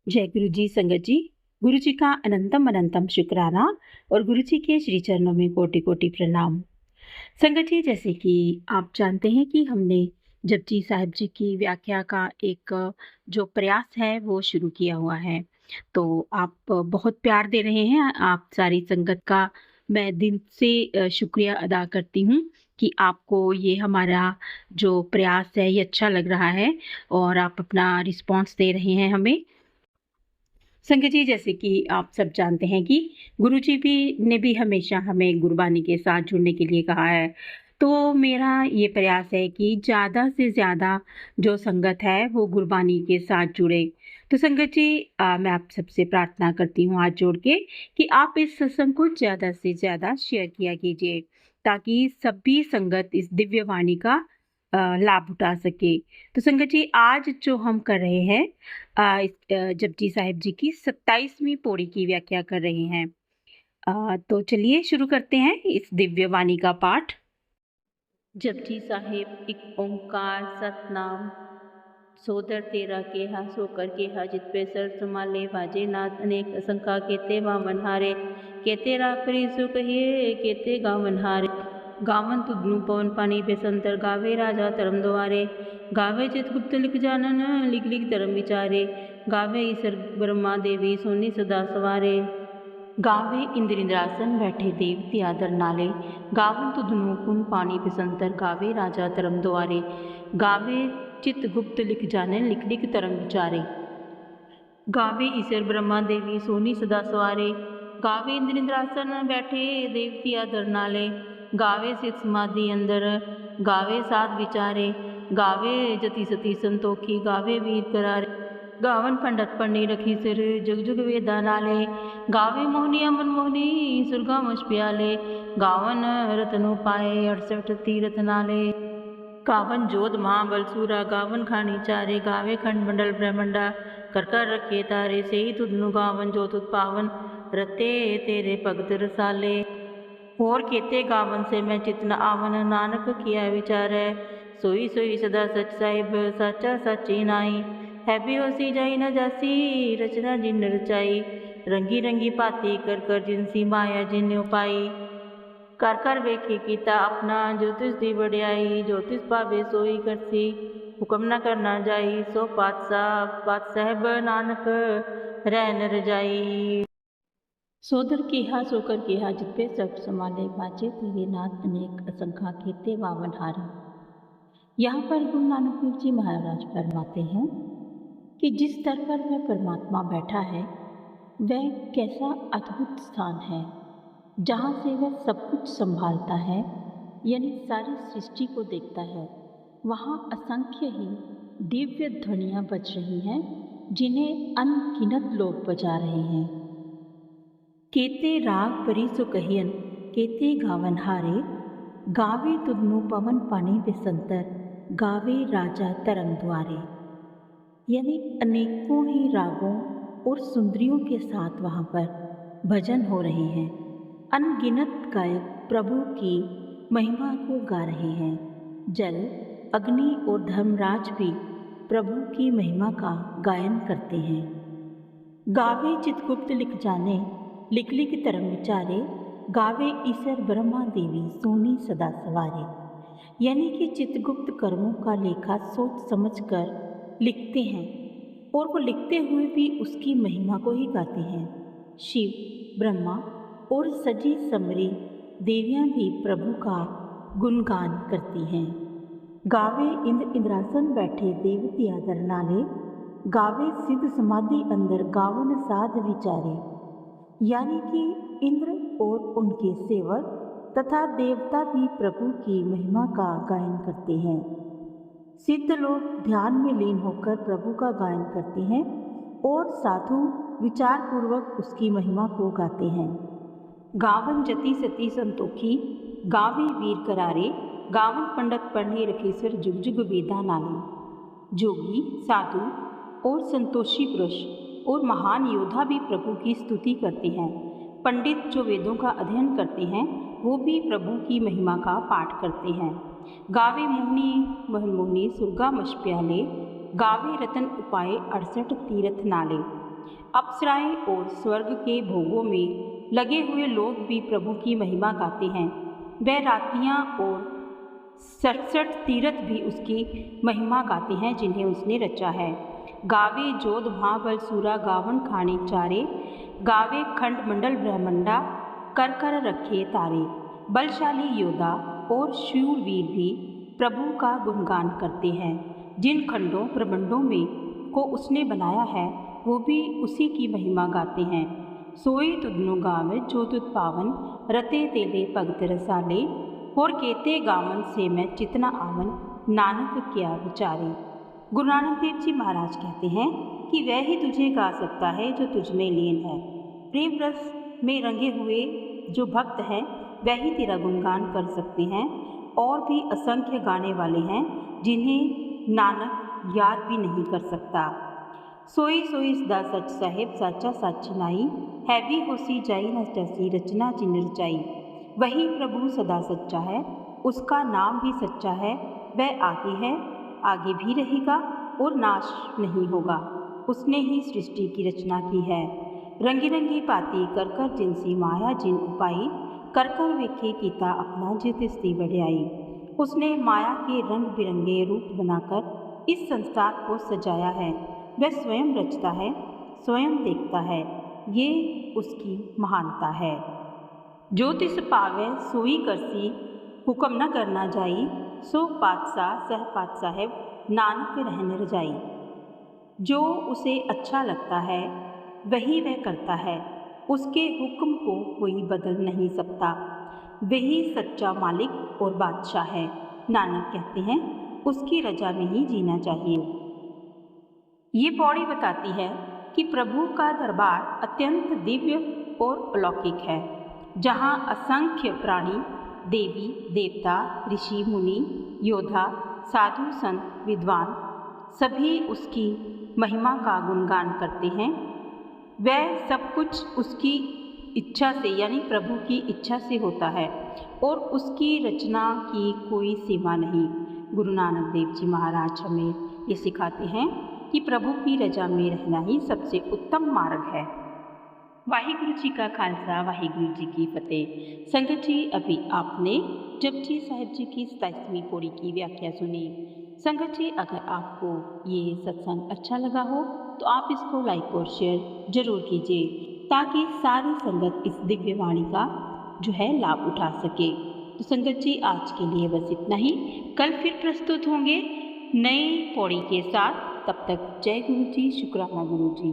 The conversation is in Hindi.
जय गुरु जी। संगत जी, गुरु जी का अनंतम अनंतम शुक्राना और गुरु जी के श्री चरणों में कोटि कोटि प्रणाम। संगत जी, जैसे कि आप जानते हैं कि हमने जपजी साहिब जी की व्याख्या का एक जो प्रयास है वो शुरू किया हुआ है। तो आप बहुत प्यार दे रहे हैं। आप सारी संगत का मैं दिल से शुक्रिया अदा करती हूँ कि आपको ये हमारा जो प्रयास है ये अच्छा लग रहा है और आप अपना रिस्पॉन्स दे रहे हैं हमें। संगत जी, जैसे कि आप सब जानते हैं कि गुरुजी भी ने भी हमेशा हमें गुरबानी के साथ जुड़ने के लिए कहा है। तो मेरा ये प्रयास है कि ज़्यादा से ज़्यादा जो संगत है वो गुरबानी के साथ जुड़े। तो संगत जी, मैं आप सबसे प्रार्थना करती हूँ हाथ जोड़ के कि आप इस सत्संग को ज़्यादा से ज़्यादा शेयर किया कीजिए ताकि सभी संगत इस दिव्य वाणी का लाभ उठा सके। तो संगत जी, आज जो हम कर रहे हैं जपजी साहिब जी की 27वीं पौड़ी की व्याख्या कर रहे हैं। तो चलिए शुरू करते हैं इस दिव्य वाणी का पाठ। जपजी साहिब एक ओंकार सतनाम। सोदर तेरा केहा सोकर केहा जित पे सर संभाले बाजे नाथ अनेक असंखा केते वामन हारे केते राखरी सु कहिए केते गावन हारे गावन तुदनु पवन पानी बेसंतर गावे राजा धर्म द्वारे गावे चितगुप्त लिख जानन लिख लिख धर्म विचारे गावे ईसर ब्रह्मा देवी सोनी सदा सवारे गावे इंद्र इंद्रासन बैठे देवती आदर नाले गावन तुधनु पुन पानी बिसंतर गावे राजा धर्म द्वारे गावे चित गुप्त लिख जाने लिख लिख धर्म विचारे गावे ईश्वर ब्रह्मा देवी सोनी सदा सवारे गावे इंद्र इंद्रासन बैठे देवती आदर नाले गावे सिद्ध समाधि अंदर गावे साध विचारे गावे जति सती संतोखी गावे वीर करारे गावन पंडित पढ़नी रखी सिर जुग जुग वेदा नाले गावे मोहनी अमन मोहनी सुरगामश प्याले गावन रतनो पाए 68 तीरथ नाले गावन जोध महाबलसूरा गावन खानी चारे गावे खंड मंडल ब्रह्मंडा कर कर रखे तारे से ही तुधनु गावन जो तुद पावन रते तेरे भगत रसाले और केते गावन से मैं चितन आवन नानक किया विचार है सोई सोई सदा सच साहिब सच्चा सच्ची नाई है भी होसी जाई न जासी रचना जिन रचाई रंगी रंगी पाती कर कर जिनसी माया जिन उपाई कर कर वेखे कीता अपना ज्योतिष दी बड़ियाई ज्योतिष पावे सोई करसी हुक्म न करना जाई सो पात साहब नानक रह न रजाई सोदर केहा सोकर केहा जितपे सब संभाले बाजे तेरे नाथ अनेक असंखा केते वावन हारे। यहाँ पर गुरु नानक देव जी महाराज फरमाते हैं कि जिस स्तर पर वह परमात्मा बैठा है वह कैसा अद्भुत स्थान है जहाँ से वह सब कुछ संभालता है, यानी सारी सृष्टि को देखता है। वहाँ असंख्य ही दिव्य ध्वनियाँ बज रही हैं जिन्हें अनगिनत लोग बजा रहे हैं। केते राग परी सो कहियन केते गावन हारे गावे तुदनु पवन पानी बेसंतर गावे राजा तरंग द्वारे, यानी अनेकों ही रागों और सुंदरियों के साथ वहाँ पर भजन हो रहे हैं। अनगिनत गायक प्रभु की महिमा को गा रहे हैं। जल, अग्नि और धर्मराज भी प्रभु की महिमा का गायन करते हैं। गावे चितगुप्त लिख जाने लिख लिख धर्म विचारे गावे ईश्वर ब्रह्मा देवी सोनी सदा सवारे, यानी कि चित्रगुप्त कर्मों का लेखा सोच समझ कर लिखते हैं और वो लिखते हुए भी उसकी महिमा को ही गाते हैं। शिव, ब्रह्मा और सजी समरी देवियां भी प्रभु का गुणगान करती हैं। गावे इंद्र इंद्रासन बैठे देवती आदर नाले गावे सिद्ध समाधि अंदर गावन साध विचारे, यानी कि इंद्र और उनके सेवक तथा देवता भी प्रभु की महिमा का गायन करते हैं। सिद्ध लोग ध्यान में लीन होकर प्रभु का गायन करते हैं और साधु विचार पूर्वक उसकी महिमा को गाते हैं। गावन जति सती संतोखी गावे वीर करारे गावन पंडित पढ़ने रखे सिर जुग जुग वेदा नाले, जोगी, साधु और संतोषी पुरुष और महान योद्धा भी प्रभु की स्तुति करते हैं। पंडित जो वेदों का अध्ययन करते हैं वो भी प्रभु की महिमा का पाठ करते हैं। गावे मोहनी मोहन मोहनी सुरगा मश प्याले गावे रतन उपाय 68 तीरथ नाले, अप्सराएं और स्वर्ग के भोगों में लगे हुए लोग भी प्रभु की महिमा गाते हैं। वह रात्रियां और 67 तीर्थ भी उसकी महिमा गाते हैं जिन्हें उसने रचा है। गावे जोध महाबल सूरा गावन खाने चारे, गावे खंड मंडल ब्रह्मंडा कर कर रखे तारे। बलशाली योद्धा और शूरवीर भी प्रभु का गुणगान करते हैं। जिन खंडों ब्रह्मंडों में को उसने बनाया है वो भी उसी की महिमा गाते हैं। सोई तुदनु गावे जो तुद पावन, रते तेले भगत रसाले, और केते गावन से मैं चितना आवन, नानक क्या विचारे। गुरु नानक देव जी महाराज कहते हैं कि वह ही तुझे गा सकता है जो तुझ में लीन है। प्रेम रस में रंगे हुए जो भक्त हैं वह ही तेरा गुणगान कर सकते हैं। और भी असंख्य गाने वाले हैं जिन्हें नानक याद भी नहीं कर सकता। सोई सोई सदा सच साहेब साचा साची नाई, है भी होसी जाई न जैसी रचना जिन रचाई। वही प्रभु सदा सच्चा है, उसका नाम भी सच्चा है। वह आगे है, आगे भी रहेगा और नाश नहीं होगा। उसने ही सृष्टि की रचना की है। रंगी रंगी पाती कर कर जिनसी माया जिन उपाई, कर कर वेखे कीता अपना जितस्ती बढ़ाई। उसने माया के रंग बिरंगे रूप बनाकर इस संसार को सजाया है। वह स्वयं रचता है, स्वयं देखता है, ये उसकी महानता है। जो तिस पावे सोई करसी, हुक्म न करना जाई, सो पातशाह सह पातसाहेब नानक रहन रजाई। जो उसे अच्छा लगता है वही वह करता है, उसके हुक्म को कोई बदल नहीं सकता। वही सच्चा मालिक और बादशाह है। नानक कहते हैं उसकी रजा में ही जीना चाहिए। ये पौड़ी बताती है कि प्रभु का दरबार अत्यंत दिव्य और अलौकिक है, जहाँ असंख्य प्राणी, देवी देवता, ऋषि मुनि, योद्धा, साधु संत, विद्वान सभी उसकी महिमा का गुणगान करते हैं। वह सब कुछ उसकी इच्छा से यानी प्रभु की इच्छा से होता है और उसकी रचना की कोई सीमा नहीं। गुरु नानक देव जी महाराज हमें ये सिखाते हैं कि प्रभु की रजा में रहना ही सबसे उत्तम मार्ग है। वाहिगुरु जी का खालसा, वाहिगुरु जी की फतेह। संगत जी, अभी आपने जपजी साहिब जी की 27वीं पौड़ी की व्याख्या सुनी। संगत जी, अगर आपको ये सत्संग अच्छा लगा हो तो आप इसको लाइक और शेयर जरूर कीजिए ताकि सारी संगत इस दिव्य वाणी का जो है लाभ उठा सके। तो संगत जी, आज के लिए बस इतना ही। कल फिर प्रस्तुत होंगे नई पौड़ी के साथ। तब तक जय गुरु जी, शुक्राना गुरु जी।